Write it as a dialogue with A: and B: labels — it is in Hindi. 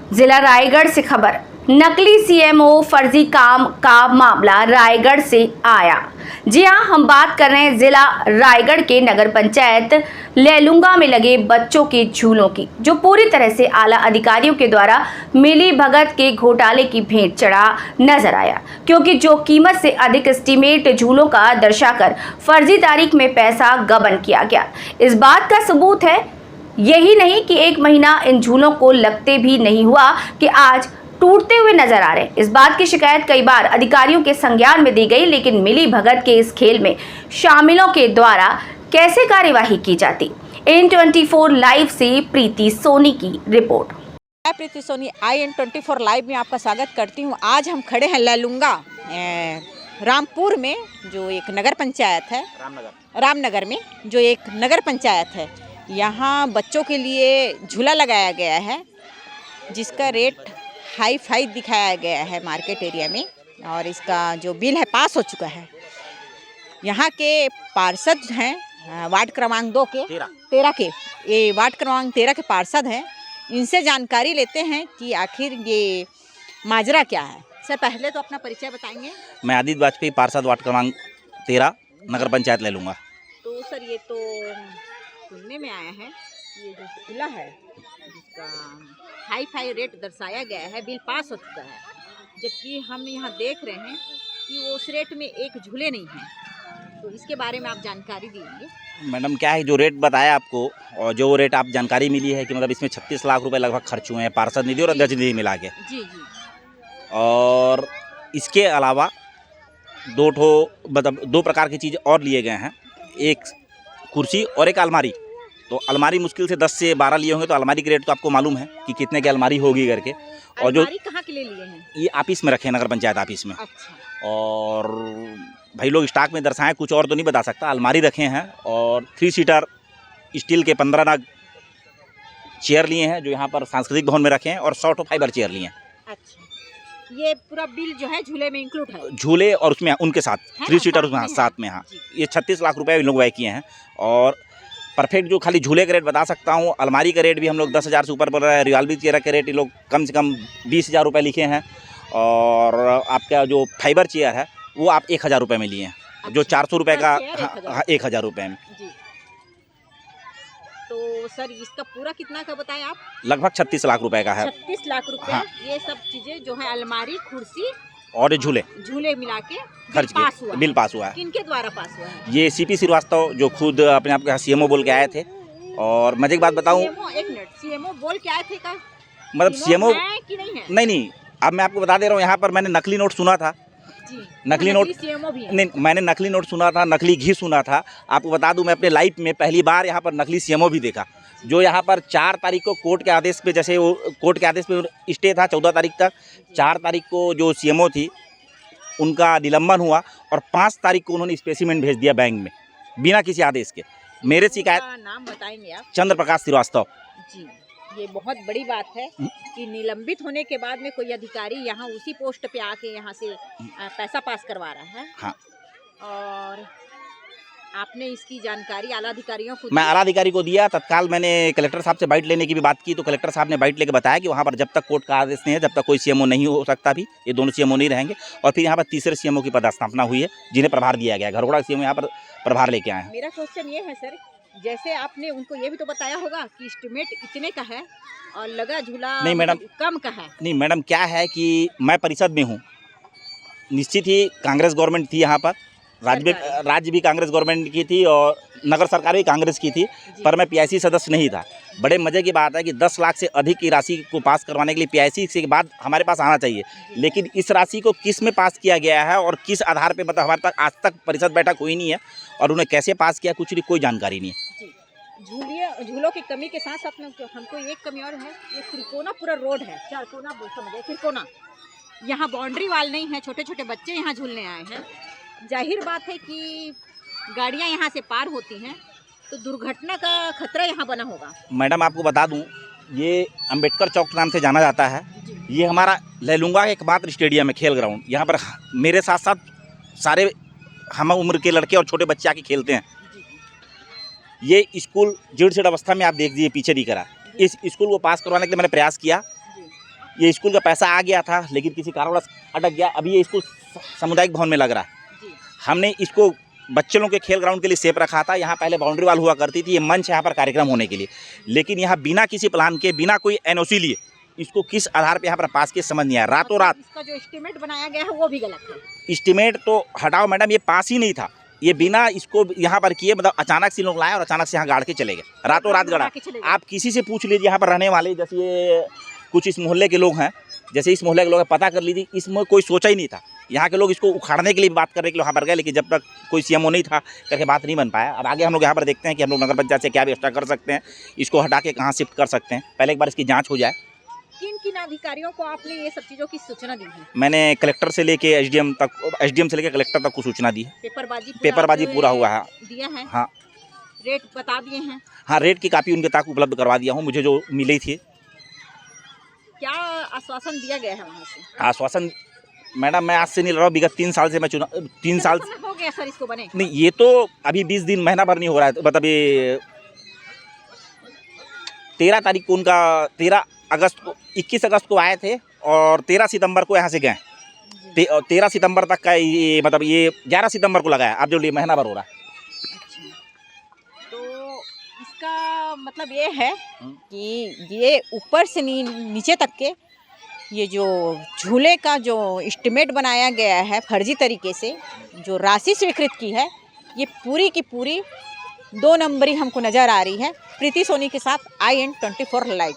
A: जिला रायगढ़ से खबर। नकली सीएमओ फर्जी काम का मामला रायगढ़ से आया। जी हां, हम बात कर रहे हैं जिला रायगढ़ के नगर पंचायत लेलुंगा में लगे बच्चों के झूलों की, जो पूरी तरह से आला अधिकारियों के द्वारा मिली भगत के घोटाले की भेंट चढ़ा नजर आया, क्योंकि जो कीमत से अधिक एस्टीमेट झूलों का दर्शाकर फर्जी तारीख में पैसा गबन किया गया। इस बात का सबूत है यही नहीं कि एक महीना इन झूलों को लगते भी नहीं हुआ कि आज टूटते हुए नजर आ रहे हैं। इस बात की शिकायत कई बार अधिकारियों के संज्ञान में दी गई, लेकिन मिली भगत के इस खेल में शामिलों के द्वारा कैसे कार्यवाही की जाती। IN24 लाइव से प्रीति सोनी की रिपोर्ट।
B: मैं प्रीति सोनी IN24 लाइव में आपका स्वागत करती हूँ। आज हम खड़े हैं लेलुंगा रामपुर में, जो एक नगर पंचायत है, रामनगर में जो एक नगर पंचायत है। यहाँ बच्चों के लिए झूला लगाया गया है, जिसका रेट हाई फाई दिखाया गया है मार्केट एरिया में, और इसका जो बिल है पास हो चुका है। यहाँ के पार्षद हैं वार्ड क्रमांक 2 के 13 के, ये वार्ड क्रमांक 13 के पार्षद हैं। इनसे जानकारी लेते हैं कि आखिर ये माजरा क्या है। सर, पहले तो अपना परिचय बताएंगे।
C: मैं आदित्य वाजपेयी, पार्षद वार्ड क्रमांक 13 नगर पंचायत ले लूँगा।
B: तो सर, ये तो सुनने में आया है, ये जो झूला है जिसका हाई फाई रेट दर्शाया गया है, बिल पास हो चुका है, जबकि हम यहाँ देख रहे हैं कि वो उस रेट में एक झूले नहीं हैं। तो इसके बारे में आप जानकारी दीजिए।
C: मैडम, क्या है जो रेट बताया आपको, और जो रेट आप जानकारी मिली है कि मतलब इसमें 36 लाख रुपए लगभग खर्च हुए हैं पार्षद निधि और अध्यक्ष निधि मिला के।
B: जी जी।
C: और इसके अलावा दो प्रकार की चीज़ और लिए गए हैं, एक कुर्सी और एक अलमारी। तो अलमारी मुश्किल से 10 से 12 लिए होंगे, तो अलमारी की रेट तो आपको मालूम है कि कितने की अलमारी होगी करके। और जो
B: कहाँ के लिए लिए हैं? ये
C: ऑफिस में रखे, नगर पंचायत ऑफिस में।
B: अच्छा।
C: और भाई लोग स्टॉक में दर्शाएं, कुछ और तो नहीं बता सकता। अलमारी रखे हैं और 3 सीटर स्टील के 15 नग चेयर लिए हैं, जो यहाँ पर सांस्कृतिक भवन में रखे हैं, और 100 फाइबर चेयर लिए हैं।
B: अच्छा, ये पूरा बिल जो है झूले में इंक्लूड है? झूले
C: और उसमें उनके साथ 3 सीटर उसमें साथ में। हाँ, ये 36 लाख रुपए लोग व्यय किए हैं। और परफेक्ट जो खाली झूले का रेट बता सकता हूँ, अलमारी का रेट भी हम लोग 10,000 से ऊपर पड़ रहा है। रियॉल्वी चेयर के रेट ये लोग कम से कम 20,000 रुपये लिखे हैं। और आपका जो फाइबर चेयर है वो आप 1,000 रुपये में लिए हैं। अच्छा, जो 400 रुपये का 1,000 रुपये में।
B: जी। तो सर, इसका पूरा कितना का बताएं आप?
C: लगभग 36 लाख रुपए का है।
B: 36 लाख रुपए। हाँ। ये सब चीजें जो है, अलमारी, कुर्सी और झूले मिला के
C: खर्च बिल पास हुआ है।
B: किनके द्वारा पास हुआ है?
C: ये CP श्रीवास्तव, जो खुद अपने आप को CMO बोल के आए थे। और मजे की बात बताऊं,
B: एक मिनट, CMO बोल के आए थे का?
C: मतलब CMO
B: है कि नहीं है?
C: नहीं, अब मैं आपको बता दे रहा हूँ। यहाँ पर मैंने नकली नोट सुना था।
B: जी।
C: नकली नोट
B: CMO भी है?
C: नहीं, मैंने नकली नोट सुना था, नकली घी सुना था। आपको बता दूं, मैं अपने लाइफ में पहली बार यहाँ पर नकली CMO भी देखा। जो यहाँ पर 4 तारीख को कोर्ट के आदेश पे, जैसे वो कोर्ट के आदेश पे स्टे था 14 तारीख तक, 4 तारीख को जो CMO थी उनका निलंबन हुआ, और 5 तारीख को उन्होंने स्पेसिमेंट भेज दिया बैंक में बिना किसी आदेश के। मेरे शिकायत,
B: नाम बताएंगे आप?
C: चंद्र प्रकाश श्रीवास्तव
B: जी। ये बहुत बड़ी बात है कि निलंबित होने के बाद में कोई अधिकारी यहाँ उसी पोस्ट पे आके यहाँ से पैसा पास करवा रहा है।
C: हाँ।
B: और आपने इसकी जानकारी आला अधिकारियों को?
C: मैं आला अधिकारी को दिया। तत्काल मैंने कलेक्टर साहब से बाइट लेने की भी बात की, तो कलेक्टर साहब ने बाइट लेके बताया कि वहाँ पर जब तक कोर्ट का आदेश नहीं है, जब तक कोई CMO नहीं हो सकता भी, ये दोनों CMO नहीं रहेंगे। और फिर यहाँ पर तीसरे CMO की पदस्थापना हुई है, जिन्हें प्रभार दिया गया। घरघोड़ा CMO यहाँ पर प्रभार लेके आए हैं।
B: मेरा क्वेश्चन ये है सर, जैसे आपने उनको ये भी तो बताया होगा कि एस्टीमेट इतने का है और लगा झूला
C: नहीं मैडम,
B: कम का है।
C: नहीं मैडम, क्या है कि मैं परिषद में हूँ। निश्चित ही कांग्रेस गवर्नमेंट थी यहाँ पर, राज्य भी कांग्रेस गवर्नमेंट की थी, और नगर सरकार भी कांग्रेस की थी, पर मैं PIC सदस्य नहीं था। बड़े मजे की बात है कि 10 लाख से अधिक की राशि को पास करवाने के लिए PIC के बाद हमारे पास आना चाहिए, लेकिन इस राशि को किस में पास किया गया है और किस आधार पे, मतलब हमारे पास आज तक परिषद बैठक हुई नहीं है, और उन्हें कैसे पास किया कुछ कोई जानकारी नहीं है।
B: झूलों की कमी के साथ साथ हमको एक कमी और है, ये त्रिकोना पूरा रोड है, 4 कोना समझे, त्रिकोना। यहाँ बाउंड्री वाल नहीं है, छोटे छोटे बच्चे यहाँ झूलने आए हैं। जाहिर बात है कि गाड़ियाँ यहाँ से पार होती हैं, तो दुर्घटना का खतरा यहाँ बना होगा।
C: मैडम, आपको बता दूं, ये अंबेडकर चौक नाम से जाना जाता है। ये हमारा लेलुंगा एकमात्र स्टेडियम है, खेल ग्राउंड। यहाँ पर मेरे साथ साथ सारे हम उम्र के लड़के और छोटे बच्चे आके खेलते हैं। ये स्कूल जीर्ण शीर्ण अवस्था में आप देख दीजिए, पीछे दिख रहा है। इस स्कूल को पास करवाने के लिए मैंने प्रयास किया, ये स्कूल का पैसा आ गया था, लेकिन किसी कारणवश अटक गया। अभी ये स्कूल सामुदायिक भवन में लग रहा है। हमने इसको बच्चे लोगों के खेल ग्राउंड के लिए सेफ रखा था। यहाँ पहले बाउंड्री वाल हुआ करती थी, ये मंच है यहाँ पर कार्यक्रम होने के लिए, लेकिन यहाँ बिना किसी प्लान के, बिना कोई एनओसी लिए इसको किस आधार पे यहाँ पर पास किए समझ नहीं आया। रातों रात
B: इसका जो एस्टीमेट बनाया गया है वो भी गलत है।
C: एस्टीमेट तो हटाओ मैडम, ये पास ही नहीं था। ये बिना इसको यहाँ पर किए, मतलब अचानक से लोग लाए और अचानक से यहाँ गाड़ के चले गए, रातों रात गड़ा। आप किसी से पूछ लीजिए यहाँ पर रहने वाले, जैसे ये कुछ इस मोहल्ले के लोग हैं, जैसे इस मोहल्ले के लोग पता कर लीजिए, इसमें कोई सोचा ही नहीं था। यहाँ के लोग इसको उखाड़ने के लिए बात करने के लिए वहाँ पर गए, लेकिन जब तक कोई सीएमओ नहीं था करके बात नहीं बन पाया। अब आगे हम लोग यहाँ पर देखते हैं कि हम लोग नगर पंचायत से क्या व्यवस्था कर सकते हैं, इसको हटा के कहाँ शिफ्ट कर सकते हैं। पहले एक बार इसकी जाँच हो जाए।
B: किन किन अधिकारियों को आपने ये सब चीज़ों की सूचना दी है?
C: मैंने कलेक्टर से लेके एसडीएम तक, एसडीएम से लेके कलेक्टर तक को सूचना दी है। पेपरबाजी पूरा हुआ है।
B: दिया है?
C: हाँ,
B: रेट बता दिए हैं?
C: हाँ, रेट की कापी उनके तक उपलब्ध करवा दिया हूँ, मुझे जो मिली थी।
B: क्या आश्वासन दिया गया है वहाँ से?
C: आश्वासन मैडम, मैं आज से नहीं लड़ रहा हूँ, विगत 3 साल से मैं 3 साल
B: हो गया सर इसको बने?
C: नहीं, ये तो अभी 20 दिन, महीना भर नहीं हो रहा है। मतलब ये 13 तारीख को उनका 21 अगस्त को आए थे और 13 सितंबर को यहाँ से गए। 13 सितंबर तक का ये, मतलब ये 11 सितंबर को लगाया। अब जो महीना भर हो रहा है।
B: तो इसका मतलब ये है कि ये ऊपर से नीचे तक के ये जो झूले का जो एस्टीमेट बनाया गया है फर्जी तरीके से, जो राशि स्वीकृत की है, ये पूरी की पूरी 2 नंबरी हमको नज़र आ रही है। प्रीति सोनी के साथ IN24 लाइव।